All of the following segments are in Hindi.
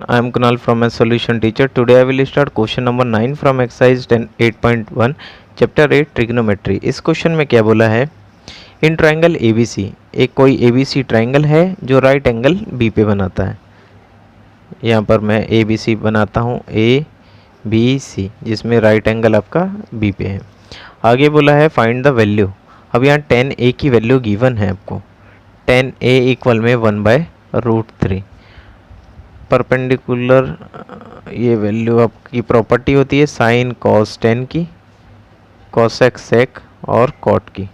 I am Kunal from my solution teacher. Today I will start question number 9 from exercise 8.1 chapter 8 trigonometry. इस क्वेश्चन में क्या बोला है, इन ट्राइंगल ABC, एक कोई ABC ट्राइंगल है जो राइट एंगल B पे बनाता है। यहाँ पर मैं ABC बनाता हूँ ABC, जिसमें राइट एंगल आपका B पे है। आगे बोला है फाइंड द वैल्यू। अब यहाँ 10A की वैल्यू गिवन है आपको, 10A इक्वल में 1/√3। परपेंडिकुलर ये वैल्यू आपकी प्रॉपर्टी होती है साइन कॉस 10 की, कॉसेक सेक और कॉट की,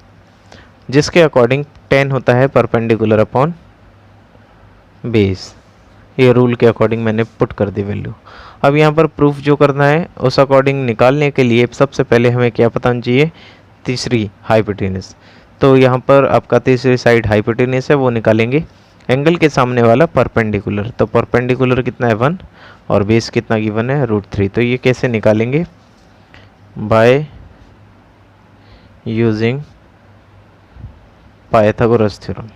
जिसके अकॉर्डिंग 10 होता है परपेंडिकुलर अपॉन बेस। ये रूल के अकॉर्डिंग मैंने पुट कर दी वैल्यू। अब यहाँ पर प्रूफ जो करना है उस अकॉर्डिंग निकालने के लिए सबसे पहले हमें क्या पता होना चाहिए, तीसरी हाइपोटेनस। तो यहाँ पर आपका तीसरी साइड हाइपोटेनस है, वो निकालेंगे एंगल के सामने वाला परपेंडिकुलर। तो परपेंडिकुलर कितना है 1 और बेस कितना गिवन है √3। तो ये कैसे निकालेंगे, by using Pythagoras theorem.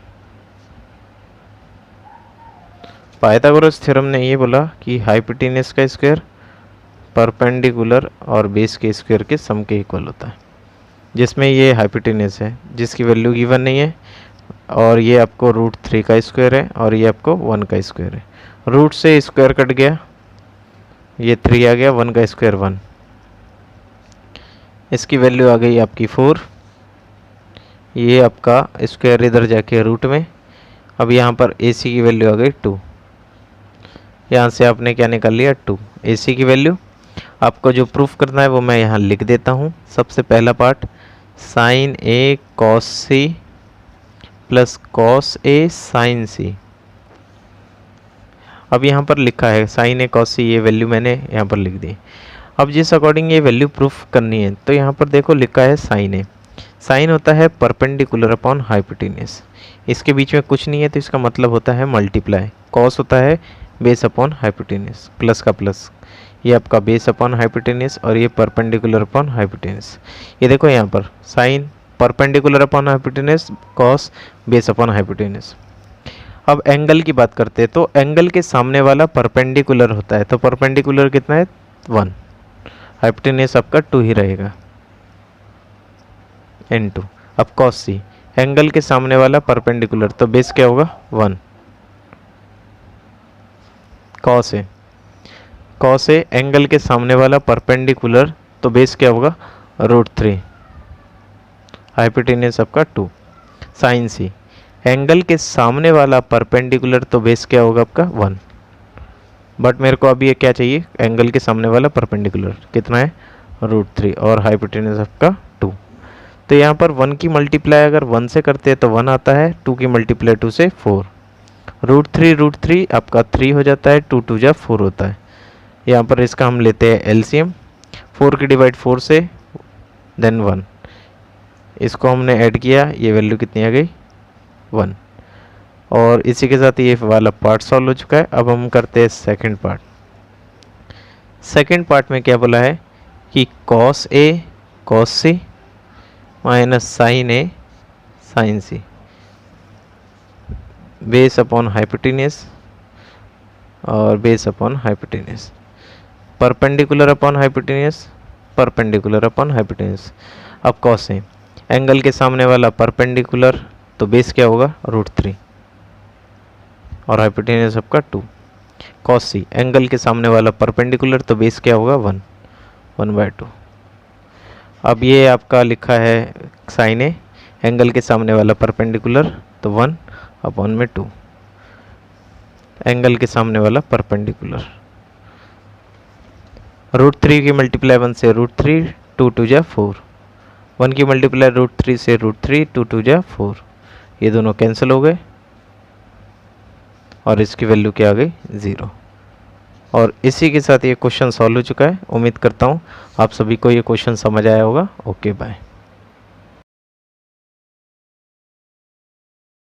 Pythagoras theorem ने ये बोला कि हाइपोटेनस का स्क्वायर परपेंडिकुलर और बेस के स्क्वायर के सम के इक्वल होता है, जिसमें ये हाइपोटेनस है जिसकी वैल्यू गिवन नहीं है, और ये आपको √3 का स्क्वायर है और ये आपको 1 का स्क्वायर है। रूट से स्क्वायर कट गया, ये 3 आ गया, 1 का स्क्वायर 1, इसकी वैल्यू आ गई आपकी 4। ये आपका स्क्वायर इधर जाके रूट में। अब यहाँ पर AC की वैल्यू आ गई 2। यहाँ से आपने क्या निकाल लिया 2 AC की वैल्यू। आपको जो प्रूफ करना है वो मैं यहाँ लिख देता हूँ। सबसे पहला part sine A cos C plus cos A sine C। अब यहाँ पर लिखा है साइन A cos C, ये वैल्यू मैंने यहाँ पर लिख दी। अब जिस अकॉर्डिंग ये वैल्यू प्रूफ करनी है तो यहाँ पर देखो लिखा है साइन A। साइन होता है परपेंडिकुलर अपॉन हाइपोटेनस, इसके बीच में कुछ नहीं है तो इसका मतलब होता है मल्टीप्लाई। कॉस होता है बेस अपॉन हाइपोटेनस, प्लस का प्लस, ये आपका बेस अपॉन हाइपोटेनस और ये परपेंडिकुलर अपॉन हाइपोटेनस। ये देखो यहाँ पर sine perpendicular upon hypotenuse, cos base upon hypotenuse. अब एंगल की बात करते हैं तो एंगल के सामने वाला परपेंडिकुलर होता है, तो परपेंडिकुलर कितना है 1, हाइपोटेनस आपका 2 ही रहेगा n2। अब कॉस C एंगल के सामने वाला परपेंडिकुलर, तो बेस क्या होगा 1। कॉस A एंगल के सामने वाला परपेंडिकुलर, तो बेस क्या होगा √3, हाइपोटेनस आपका 2। साइन C एंगल के सामने वाला परपेंडिकुलर, तो बेस क्या होगा आपका 1। बट मेरे को अभी ये क्या चाहिए, एंगल के सामने वाला परपेंडिकुलर कितना है √3 और हाइपोटेनस आपका 2। तो यहाँ पर 1 की मल्टीप्लाई अगर 1 से करते हैं तो 1 आता है, 2 की मल्टीप्लाई 2 से 4, √3 आपका 3 हो जाता है, 2 2 जा 4 होता है। यहाँ पर इसका हम लेते हैं LCM, 4 की डिवाइड 4 से देन 1, इसको हमने ऐड किया, ये वैल्यू कितनी आ गई 1। और इसी के साथ ये वाला पार्ट सॉल्व हो चुका है। अब हम करते हैं सेकंड पार्ट। सेकंड पार्ट में क्या बोला है कि cos A cos C minus sine A sine C base upon hypotenuse और base upon hypotenuse, perpendicular upon hypotenuse, perpendicular upon hypotenuse. अब cos A एंगल के सामने वाला परपेंडिकुलर, तो बेस क्या होगा √3 और हाइपोटेनस आपका 2। cos C एंगल के सामने वाला परपेंडिकुलर, तो बेस क्या होगा 1, 1/2। अब ये आपका लिखा है साइन A एंगल के सामने वाला परपेंडिकुलर, तो 1 अपॉन में 2, एंगल के सामने वाला परपेंडिकुलर। √3 की मल्टीप्लाई 1 से √3, 2 2 जा 4, 1 की मल्टीप्लाई √3 से √3, 2 2 जा 4, ये दोनों कैंसिल हो गए और इसकी वैल्यू क्या आ गई 0। और इसी के साथ ये क्वेश्चन सॉल्व हो चुका है। उम्मीद करता हूँ आप सभी को ये क्वेश्चन समझ आया होगा। Okay bye.